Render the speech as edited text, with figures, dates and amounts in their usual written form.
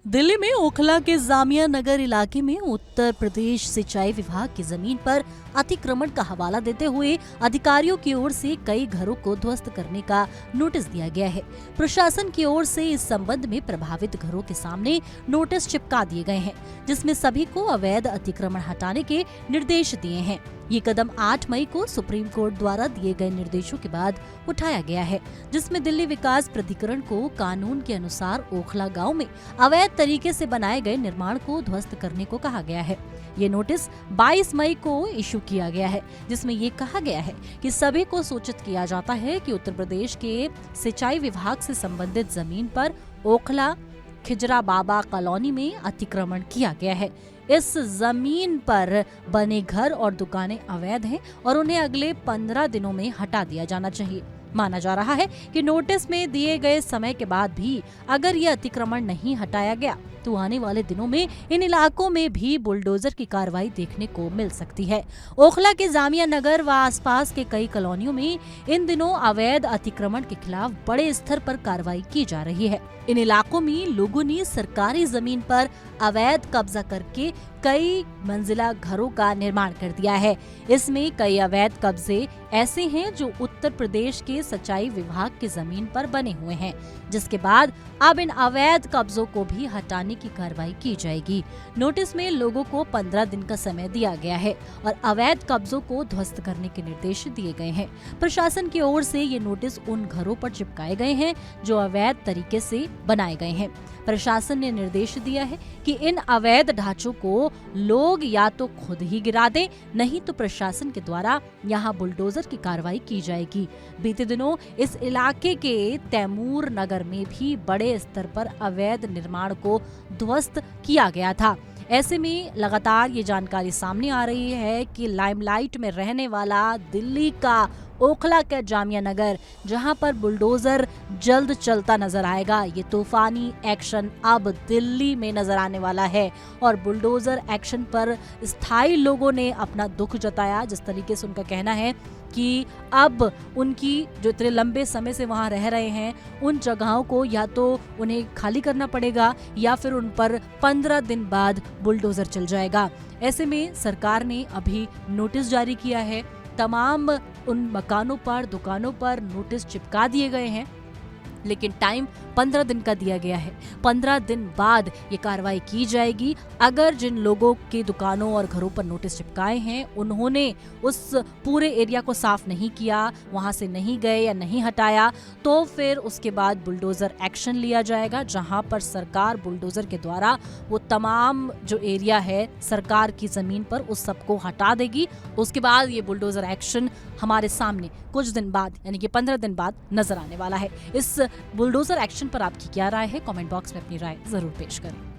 दिल्ली में ओखला के जामिया नगर इलाके में उत्तर प्रदेश सिंचाई विभाग की जमीन पर अतिक्रमण का हवाला देते हुए अधिकारियों की ओर से कई घरों को ध्वस्त करने का नोटिस दिया गया है। प्रशासन की ओर से इस संबंध में प्रभावित घरों के सामने नोटिस चिपका दिए गए हैं, जिसमें सभी को अवैध अतिक्रमण हटाने के निर्देश दिए हैं। ये कदम 8 मई को सुप्रीम कोर्ट द्वारा दिए गए निर्देशों के बाद उठाया गया है, जिसमें दिल्ली विकास प्राधिकरण को कानून के अनुसार ओखला गांव में अवैध तरीके से बनाए गए निर्माण को ध्वस्त करने को कहा गया है। ये नोटिस 22 मई को इशू किया गया है, जिसमें ये कहा गया है कि सभी को सूचित किया जाता है कि उत्तर प्रदेश के सिंचाई विभाग से संबंधित जमीन पर ओखला खिजरा बाबा कॉलोनी में अतिक्रमण किया गया है। इस जमीन पर बने घर और दुकानें अवैध हैं और उन्हें अगले 15 दिनों में हटा दिया जाना चाहिए। माना जा रहा है कि नोटिस में दिए गए समय के बाद भी अगर ये अतिक्रमण नहीं हटाया गया तो आने वाले दिनों में इन इलाकों में भी बुलडोजर की कार्रवाई देखने को मिल सकती है। ओखला के जामिया नगर व आसपास के कई कॉलोनियों में इन दिनों अवैध अतिक्रमण के खिलाफ बड़े स्तर पर कार्रवाई की जा रही है। इन इलाकों में लोगों ने सरकारी जमीन पर अवैध कब्जा करके कई मंजिला घरों का निर्माण कर दिया है। इसमें कई अवैध कब्जे ऐसे हैं जो उत्तर प्रदेश के सिंचाई विभाग की जमीन पर बने हुए हैं, जिसके बाद अब इन अवैध कब्जों को भी हटाने की कार्रवाई की जाएगी। नोटिस में लोगों को 15 दिन का समय दिया गया है और अवैध कब्जों को ध्वस्त करने के निर्देश दिए गए हैं। प्रशासन की ओर से ये नोटिस उन घरों पर चिपकाए गए हैं जो अवैध तरीके से बनाए गए हैं। प्रशासन ने निर्देश दिया है कि इन अवैध ढांचों को लोग या तो खुद ही गिरा दें, नहीं तो प्रशासन के द्वारा यहां बुलडोजर की कार्रवाई की जाएगी। बीते दिनों इस इलाके के तैमूर नगर में भी बड़े स्तर पर अवैध निर्माण को ध्वस्त किया गया था। ऐसे में लगातार ये जानकारी सामने आ रही है कि लाइमलाइट में रहने वाला दिल्ली का ओखला का जामिया नगर, जहां पर बुलडोजर जल्द चलता नजर आएगा। ये तूफानी एक्शन अब दिल्ली में नजर आने वाला है और बुलडोजर एक्शन पर स्थायी लोगों ने अपना दुख जताया। जिस तरीके से उनका कहना है कि अब उनकी जो इतने लंबे समय से वहां रह रहे हैं उन जगहों को या तो उन्हें खाली करना पड़ेगा या फिर उन पर 15 दिन बाद बुलडोजर चल जाएगा। ऐसे में सरकार ने अभी नोटिस जारी किया है। तमाम उन मकानों पर, दुकानों पर नोटिस चिपका दिए गए हैं, लेकिन टाइम 15 दिन का दिया गया है। 15 दिन बाद ये कार्रवाई की जाएगी। अगर जिन लोगों की दुकानों और घरों पर नोटिस चिपकाए हैं उन्होंने उस पूरे एरिया को साफ नहीं किया, वहां से नहीं गए या नहीं हटाया, तो फिर उसके बाद बुलडोजर एक्शन लिया जाएगा, जहां पर सरकार बुलडोजर के द्वारा वो तमाम जो एरिया है सरकार की जमीन पर उस सबको हटा देगी। उसके बाद ये बुलडोजर एक्शन हमारे सामने कुछ दिन बाद यानी कि 15 दिन बाद नजर आने वाला है। इस बुलडोजर एक्शन पर आपकी क्या राय है? कमेंट बॉक्स में अपनी राय जरूर पेश करें।